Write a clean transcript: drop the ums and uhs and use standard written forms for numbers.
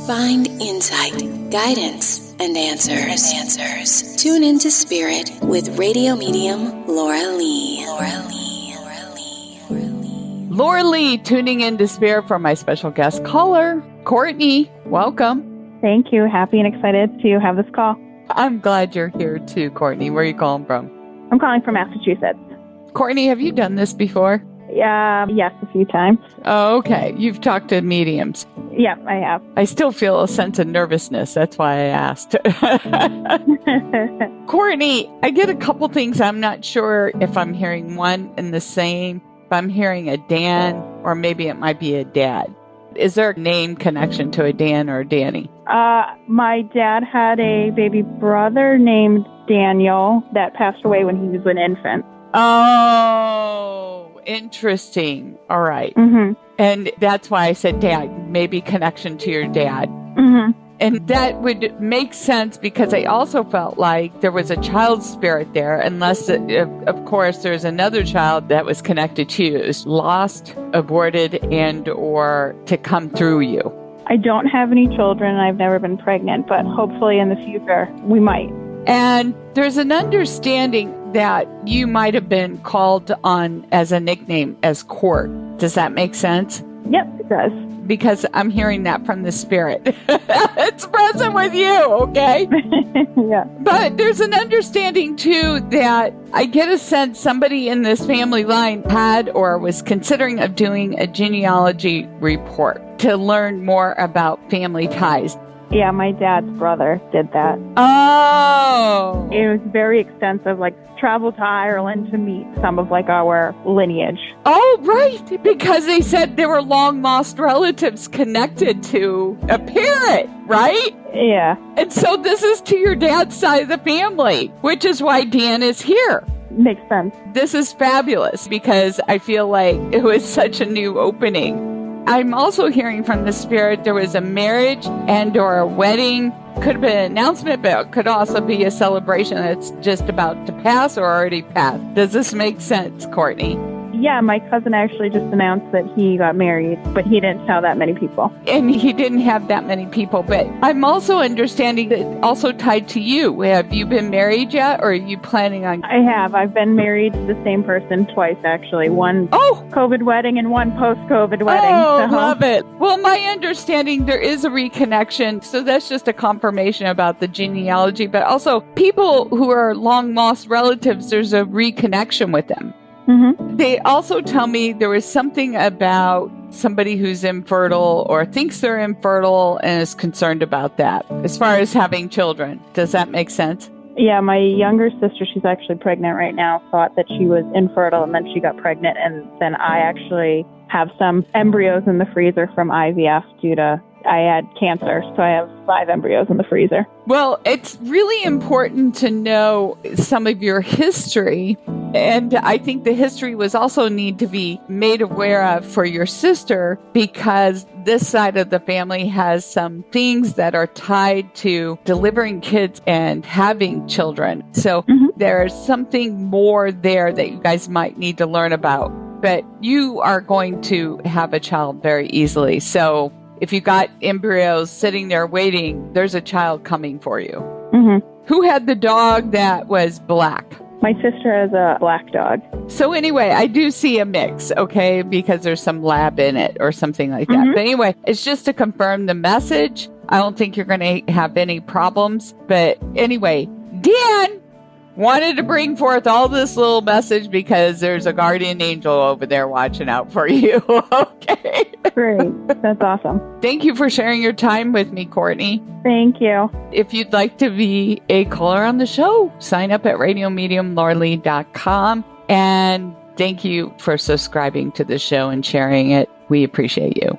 Find insight, guidance, and answers. Tune into Spirit with radio medium Laura Lee. Laura Lee, tuning into Spirit for my special guest caller, Courtney. Welcome. Thank you. Happy and excited to have this call. I'm glad you're here too, Courtney. Where are you calling from? I'm calling from Massachusetts. Courtney, have you done this before? Yes, a few times. Oh, okay. You've talked to mediums. Yeah, I have. I still feel a sense of nervousness. That's why I asked. Courtney, I get a couple things. I'm not sure if I'm hearing one and the same. If I'm hearing a Dan, or maybe it might be a dad. Is there a name connection to a Dan or a Danny? My dad had a baby brother named Daniel that passed away when he was an infant. Oh, interesting. All right. Mm-hmm. And that's why I said dad, maybe connection to your dad. Mm-hmm. And that would make sense because I also felt like there was a child spirit there, unless, of course, there's another child that was connected to you, is lost, aborted, and or to come through you. I don't have any children. I've never been pregnant, but hopefully in the future we might. And there's an understanding that you might have been called on as a nickname as Court. Does that make sense? Yep, it does. Because I'm hearing that from the spirit. It's present with you, okay? Yeah. But there's an understanding, too, that I get a sense somebody in this family line had or was considering of doing a genealogy report to learn more about family ties. Yeah, my dad's brother did that. Oh. It was very extensive, like travel to Ireland to meet some of like our lineage. Oh, right. Because they said there were long lost relatives connected to a parent, right? Yeah. And so this is to your dad's side of the family, which is why Dan is here. Makes sense. This is fabulous because I feel like it was such a new opening. I'm also hearing from the spirit there was a marriage and or a wedding. Could have been an announcement, but it could also be a celebration that's just about to pass or already passed. Does this make sense, Courtney? Yeah, my cousin actually just announced that he got married, but he didn't tell that many people. And he didn't have that many people, but I'm also understanding that also tied to you. Have you been married yet, or are you planning on? I have. I've been married to the same person twice, actually. One COVID wedding and one post-COVID wedding. Oh, love it. Well, my understanding, there is a reconnection, so that's just a confirmation about the genealogy, but also people who are long-lost relatives, there's a reconnection with them. Mm-hmm. They also tell me there was something about somebody who's infertile or thinks they're infertile and is concerned about that as far as having children. Does that make sense? Yeah, my younger sister, she's actually pregnant right now, thought that she was infertile and then she got pregnant. And then I actually have some embryos in the freezer from IVF due to I had cancer, so I have 5 embryos in the freezer. Well, it's really important to know some of your history. And I think the history was also need to be made aware of for your sister because this side of the family has some things that are tied to delivering kids and having children. So there's something more there that you guys might need to learn about. But you are going to have a child very easily. So if you got embryos sitting there waiting, there's a child coming for you. Mm-hmm. Who had the dog that was black? My sister has a black dog. So anyway, I do see a mix, okay, because there's some lab in it or something like that. But anyway, it's just to confirm the message. I don't think you're going to have any problems. But anyway, Dan wanted to bring forth all this little message because there's a guardian angel over there watching out for you. Okay. Great. That's awesome. Thank you for sharing your time with me, Courtney. Thank you. If you'd like to be a caller on the show, sign up at radiomediumlauralee.com. And thank you for subscribing to the show and sharing it. We appreciate you.